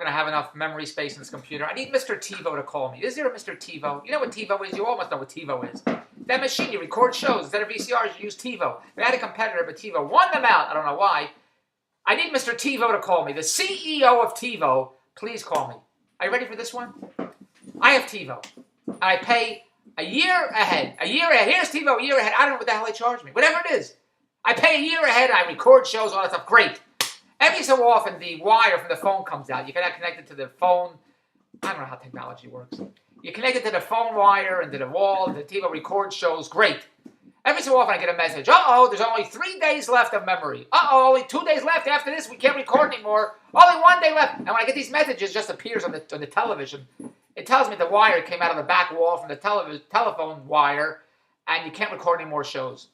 going to have enough memory space in this computer. I need Mr. Tivo to call me. Is there a Mr. Tivo? You know what Tivo is? You all must know what Tivo is. That machine, you record shows. Instead of VCRs, you use Tivo. They had a competitor, but Tivo won them out. I don't know why. I need Mr. Tivo to call me. The CEO of Tivo, please call me. Are you ready for this one? I have Tivo. And I pay a year ahead. A year ahead. Here's Tivo, a year ahead. I don't know what the hell they charge me. Whatever it is. I pay a year ahead. I record shows, all that stuff. Great. Every so often, the wire from the phone comes out. You can connect it to the phone. I don't know how technology works. You connect it to the phone wire and to the wall. The Tivo records shows. Great. Every so often, I get a message. Uh-oh, there's only 3 days left of memory. Uh-oh, only 2 days left. After this, we can't record anymore. Only 1 day left. And when I get these messages, it just appears on the television. It tells me the wire came out of the back wall from the telephone wire, and you can't record any more shows.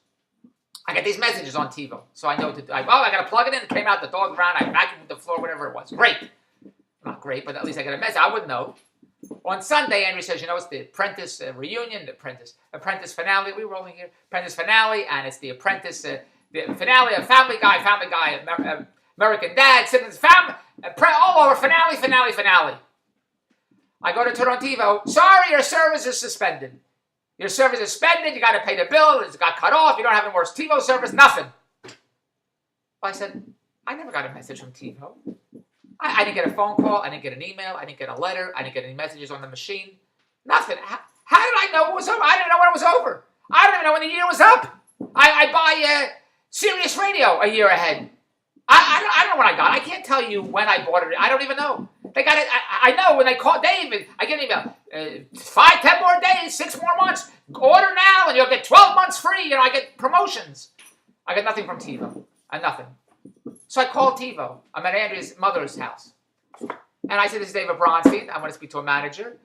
I get these messages on Tivo, so I know I got to plug it in. It came out, the dog ran, I vacuumed the floor, whatever it was. Great. Not great, but at least I get a message. I wouldn't know. On Sunday, Andrew says, you know, it's the Apprentice reunion, the Apprentice finale. We rolling here? Apprentice finale, and it's the Apprentice, the finale of Family Guy, American Dad, Citizens, all over, finale. I go to turn on Tivo. Sorry, your service is suspended. Your service is suspended. You got to pay the bill. It got cut off. You don't have any more Tivo service. Nothing. I said, I never got a message from Tivo. I didn't get a phone call. I didn't get an email. I didn't get a letter. I didn't get any messages on the machine. Nothing. How did I know it was over? I didn't know when it was over. I don't even know when the year was up. I buy Sirius Radio a year ahead. I don't know when I got it. I can't tell you when I bought it. I don't even know. They got it. I know when they call David. I get an email. 5, 10 more days, 6 more months. Order now and you'll get 12 months free. You know, I get promotions. I get nothing from Tivo. Nothing. So I called Tivo. I'm at Andrea's mother's house. And I said, this is David Bronstein. I want to speak to a manager.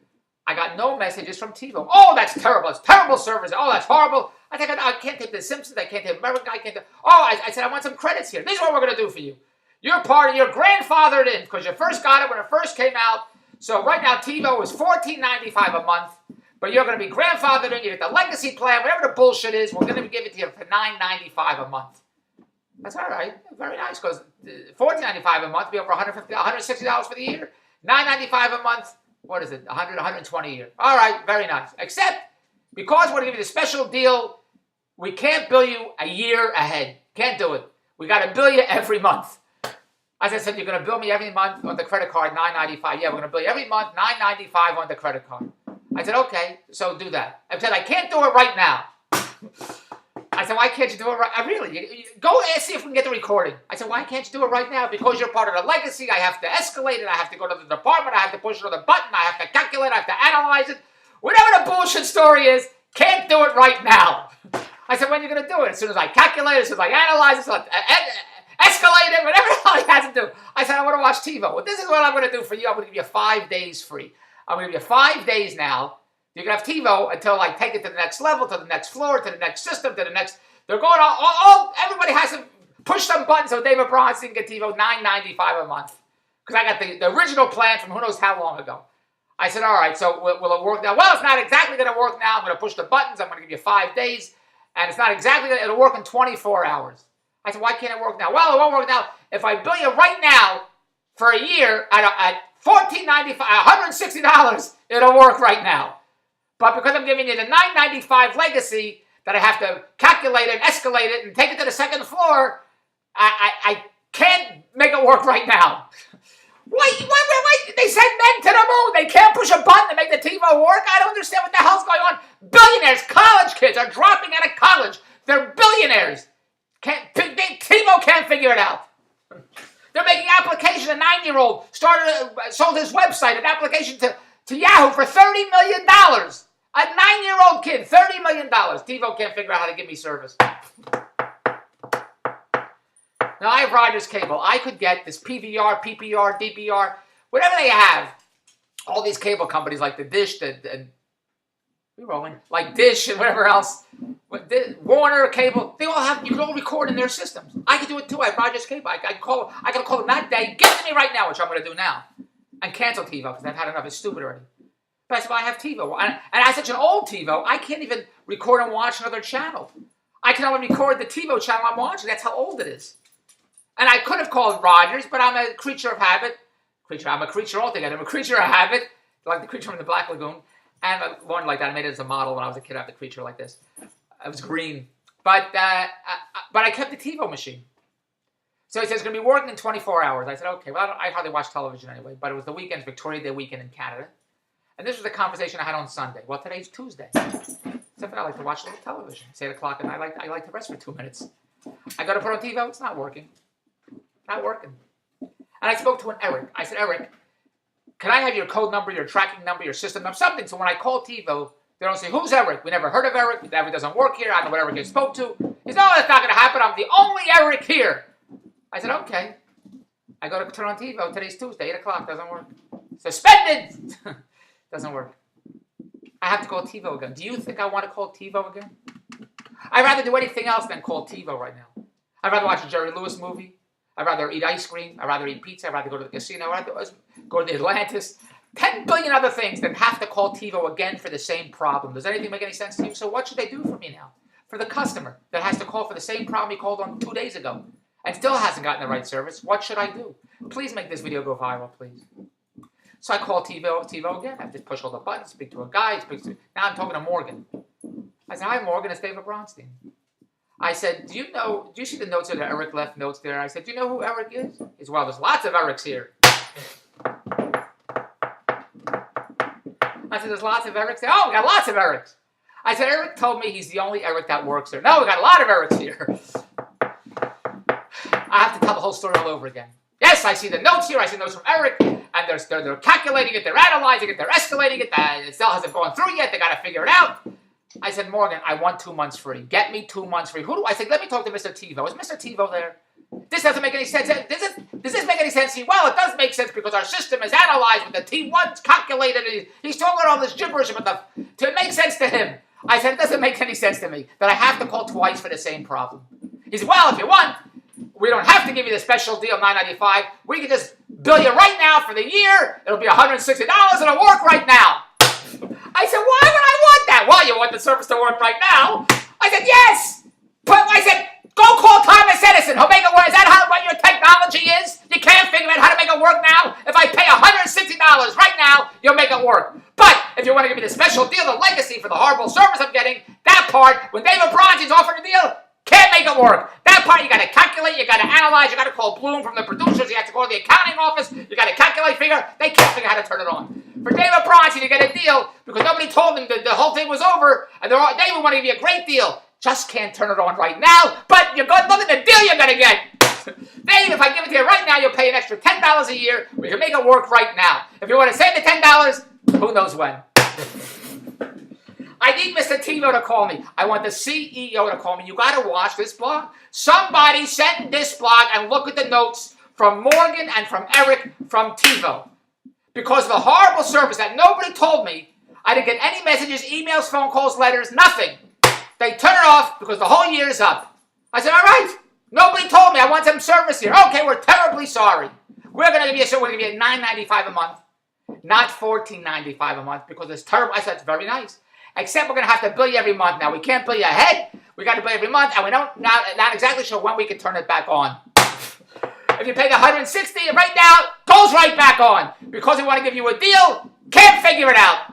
I got no messages from Tivo. Oh, that's terrible. It's terrible service. Oh, that's horrible. I think I can't take The Simpsons. I can't take American. I can't take... Oh, I said, I want some credits here. This is what we're going to do for you. You're grandfathered in because you first got it when it first came out. So right now, Tivo is $14.95 a month. But you're going to be grandfathered in. You get the legacy plan, whatever the bullshit is. We're going to give it to you for $9.95 a month. That's all right. Very nice because $14.95 a month be over $160 for the year. $9.95 a month. What is it? $120 a year. All right. Very nice. Except because we're going to give you the special deal, we can't bill you a year ahead. Can't do it. We got to bill you every month. As I said, you're going to bill me every month on the credit card, $9.95. Yeah, we're going to bill you every month, $9.95 on the credit card. I said, okay, so do that. I said, I can't do it right now. I said, why can't you do it right now? Really? Go and see if we can get the recording. I said, why can't you do it right now? Because you're part of the legacy. I have to escalate it. I have to go to the department. I have to push another button. I have to calculate. I have to analyze it. Whatever the bullshit story is, can't do it right now. I said, when are you going to do it? As soon as I calculate it, as soon as I analyze it, as soon as I escalate it, whatever the hell he has to do. I said, I want to watch Tivo. Well, this is what I'm going to do for you. I'm going to give you 5 days free. I'm going to give you 5 days now. You can have Tivo until I take it to the next level, to the next floor, to the next system, to the next... They're going everybody has to push some buttons so David Bronstein can get Tivo $9.95 a month. Because I got the original plan from who knows how long ago. I said, all right, so will it work now? Well, it's not exactly going to work now. I'm going to push the buttons. I'm going to give you 5 days. And it's not exactly going to... It'll work in 24 hours. I said, why can't it work now? Well, it won't work now. If I bill you right now for a year at $14.95, $160, it'll work right now. But because I'm giving you the $9.95 legacy that I have to calculate it, escalate it, and take it to the second floor, I can't make it work right now. Wait, they send men to the moon. They can't push a button to make the Tivo work? I don't understand what the hell's going on. Billionaires, college kids are dropping out of college. They're billionaires. Tivo can't figure it out. They're making application. A 9-year-old sold his website, an application to Yahoo for $30 million. A 9-year-old kid, $30 million. Tivo can't figure out how to give me service. Now, I have Rogers Cable. I could get this PVR, PPR, DPR, whatever they have. All these cable companies like the Dish, like Dish and whatever else. Warner Cable, they all have, you can all record in their systems. I can do it too. I have Rogers Cable. I can call them that day. Give it to me right now, which I'm going to do now. And cancel Tivo because I've had enough. It's stupid already. But I said, well, I have Tivo. And I have such an old Tivo, I can't even record and watch another channel. I can only record the Tivo channel I'm watching. That's how old it is. And I could have called Rogers, but I'm a creature of habit. Creature. I'm a creature altogether. I'm a creature of habit, like the creature from the Black Lagoon. And one like that. I made it as a model when I was a kid. I had the creature like this. It was green. But I kept the TiVo machine. So he says, it's going to be working in 24 hours. I said, okay. Well, I hardly watch television anyway. But it was the weekend, Victoria Day weekend in Canada. And this was a conversation I had on Sunday. Well, today's Tuesday. So I like to watch a little television. It's 8 o'clock, and I like to rest for 2 minutes. I go to put on TiVo. It's not working. Not working. And I spoke to an Eric. I said, Eric, can I have your code number, your tracking number, your system number, something? So when I call TiVo, they don't say, who's Eric? We never heard of Eric. Eric doesn't work here. I don't know what Eric you spoke to. He said, no, that's not going to happen. I'm the only Eric here. I said, okay. I go to turn on TiVo. Today's Tuesday, 8 o'clock. Doesn't work. Suspended. Doesn't work. I have to call TiVo again. Do you think I want to call TiVo again? I'd rather do anything else than call TiVo right now. I'd rather watch a Jerry Lewis movie. I'd rather eat ice cream. I'd rather eat pizza. I'd rather go to the casino. I'd rather go to the Atlantis. 10 billion other things than have to call TiVo again for the same problem. Does anything make any sense to you? So what should they do for me now? For the customer that has to call for the same problem he called on 2 days ago and still hasn't gotten the right service, what should I do? Please make this video go viral, please. So I call TiVo again. I just push all the buttons, speak to a guy. Now I'm talking to Morgan. I said, hi, Morgan, it's David Bronstein. I said, do you see the notes there? Eric left notes there. I said, do you know who Eric is? He said, well, there's lots of Erics here. I said, there's lots of Erics there. Oh, we got lots of Erics. I said, Eric told me he's the only Eric that works there. No, we got a lot of Erics here. I have to tell the whole story all over again. Yes, I see the notes here. I see notes from Eric. And they're calculating it. They're analyzing it. They're escalating it. It still hasn't gone through yet. They got to figure it out. I said, Morgan, I want 2 months free. Get me 2 months free. I said, let me talk to Mr. TiVo. Is Mr. TiVo there? This doesn't make any sense. Does this make any sense to you? Well, it does make sense because our system is analyzed with the T1's calculated. And he's talking all this gibberish about to make sense to him. I said, it doesn't make any sense to me that I have to call twice for the same problem. He said, well, if you want, we don't have to give you the special deal, $9.95. We can just bill you right now for the year. It'll be $160 and it'll work right now. I said, why would I want that? Well, you want the service to work right now? I said, yes. But I said, go call Thomas Edison. He'll make it work. Is that what your technology is? You can't figure out how to make it work now? If I pay $160 right now, you'll make it work. But if you want to give me the special deal, the legacy for the horrible service I'm getting, that part, when David Bronste's offered a deal, can't make it work. That part, you got to calculate, you got to analyze, you got to call Bloom from the producers, you have to go to the accounting office, you got to calculate, figure. They can't figure out how to turn it on. For David Bronstein to get a deal, because nobody told him that the whole thing was over, and David wanted to give you a great deal. Just can't turn it on right now, but you're good. Look at the deal you're going to get. Dave, if I give it to you right now, you'll pay an extra $10 a year. We can make it work right now. If you want to save the $10, who knows when. I need Mr. Tivo to call me. I want the CEO to call me. You got to watch this blog. Somebody send this blog and look at the notes from Morgan and from Eric from Tivo. Because of the horrible service that nobody told me, I didn't get any messages, emails, phone calls, letters, nothing. They turn it off because the whole year is up. I said, all right. Nobody told me I want some service here. Okay, we're terribly sorry. We're going to give you $9.95 a month, not $14.95 a month because it's terrible. I said, it's very nice. Except we're going to have to bill you every month. Now, we can't bill you ahead. We got to bill you every month, and we don't not exactly sure when we can turn it back on. If you pay the $160 right now, goes right back on. Because we want to give you a deal, can't figure it out.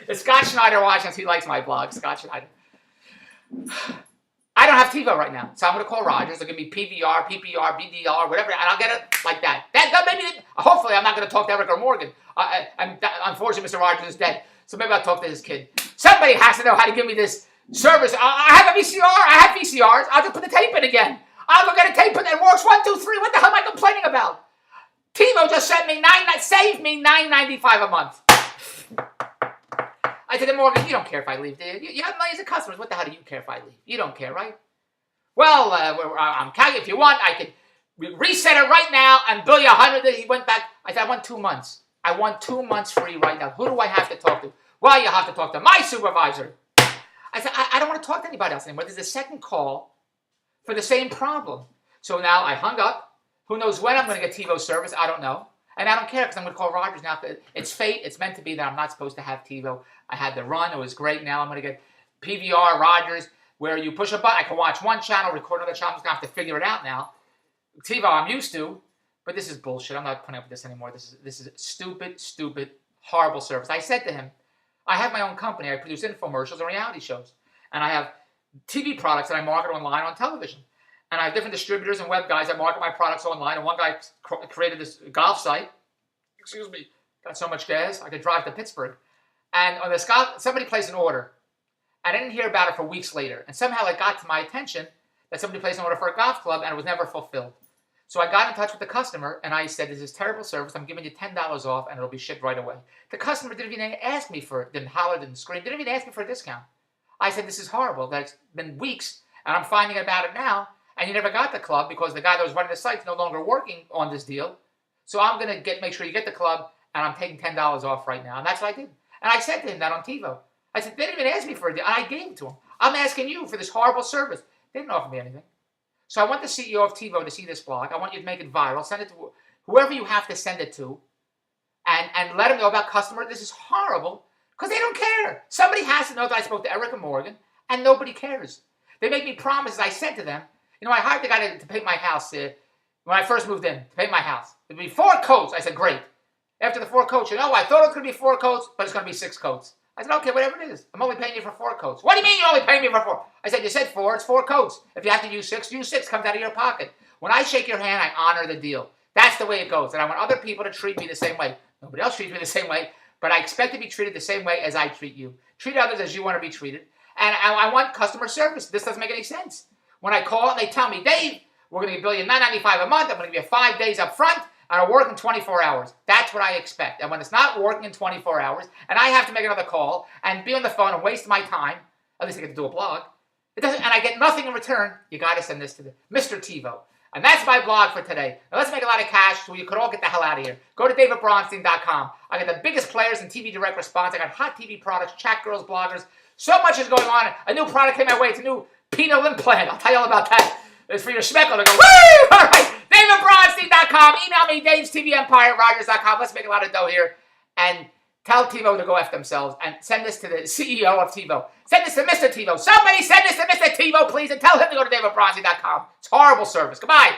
It's Scott Schneider watching. He likes my blog, Scott Schneider. I don't have TiVo right now, so I'm going to call Rogers. They'll give me PVR, PPR, BDR, whatever, and I'll get it like that. Hopefully, I'm not going to talk to Eric or Morgan. Unfortunately, Mr. Rogers is dead, so maybe I'll talk to his kid. Somebody has to know how to give me this service. I have a VCR. I have VCRs. I'll just put the tape in again. I'll go get a tape and it works. 1, 2, 3. What the hell am I complaining about? TiVo just saved me $9.95 a month. I said to Morgan, you don't care if I leave, do you? You have millions of customers. What the hell do you care if I leave? You don't care, right? Well, if you want, I could reset it right now and bill you $100. He went back. I said, I want 2 months. I want 2 months free right now. Who do I have to talk to? Well, you have to talk to my supervisor. I said, I don't want to talk to anybody else anymore. There's a second call for the same problem. So now I hung up. Who knows when I'm going to get TiVo service? I don't know. And I don't care because I'm going to call Rogers now. It's fate. It's meant to be that I'm not supposed to have TiVo. I had the run. It was great. Now I'm going to get PVR, Rogers, where you push a button. I can watch one channel, record another channel. I'm just going to have to figure it out now. TiVo I'm used to. but this is bullshit. I'm not putting up with this anymore. This is stupid, horrible service. I said to him, I have my own company. I produce infomercials and reality shows. And I have TV products that I market online on television. And I have different distributors and web guys that market my products online. And one guy created this golf site. Excuse me. Got so much gas, I could drive to Pittsburgh. And on this golf, somebody placed an order. I didn't hear about it for weeks later. And somehow it got to my attention that somebody placed an order for a golf club and it was never fulfilled. So I got in touch with the customer and I said, this is terrible service. I'm giving you $10 off and it'll be shipped right away. The customer didn't even ask me for it, didn't holler, didn't scream, didn't even ask me for a discount. I said, this is horrible. That's been weeks and I'm finding about it now. And you never got the club because the guy that was running the site is no longer working on this deal. So I'm going to make sure you get the club and I'm taking $10 off right now. And that's what I did. And I said to him that on Tivo. I said, they didn't even ask me for it. And I gave it to him. I'm asking you for this horrible service. They didn't offer me anything. So I want the CEO of Tivo to see this blog. I want you to make it viral. Send it to whoever you have to send it to. And let them know about customer. This is horrible. Because they don't care. Somebody has to know that I spoke to Erica Morgan. And nobody cares. They make me promises. I said to them, you know, I hired the guy to paint my house when I first moved in. To paint my house. It would be 4 coats. I said, great. After the 4 coats, you know, I thought it was going to be 4 coats, but it's going to be 6 coats. I said, okay, whatever it is. I'm only paying you for 4 coats. What do you mean you're only paying me for 4? I said, you said 4, it's 4 coats. If you have to use 6, use 6. Comes out of your pocket. When I shake your hand, I honor the deal. That's the way it goes. And I want other people to treat me the same way. Nobody else treats me the same way, but I expect to be treated the same way as I treat you. Treat others as you want to be treated. And I want customer service. This doesn't make any sense. When I call and they tell me, Dave, we're going to bill you $9.95 a month. I'm going to give you 5 days up front. And I'll work in 24 hours. That's what I expect. And when it's not working in 24 hours, and I have to make another call and be on the phone and waste my time, at least I get to do a blog, it doesn't, and I get nothing in return, you got to send this to Mr. Tivo. And that's my blog for today. Now let's make a lot of cash so you could all get the hell out of here. Go to davidbronstein.com. I got the biggest players in TV direct response. I got hot TV products, chat girls, bloggers. So much is going on. A new product came my way. It's a new penile implant. I'll tell you all about that. It's for your schmeckle to go, woo! All right. DavidBronstein.com. Email me, DavesTVEmpire@Rogers.com. Let's make a lot of dough here. And tell Tivo to go F themselves. And send this to the CEO of Tivo. Send this to Mr. Tivo. Somebody send this to Mr. Tivo, please. And tell him to go to DavidBronstein.com. It's horrible service. Goodbye.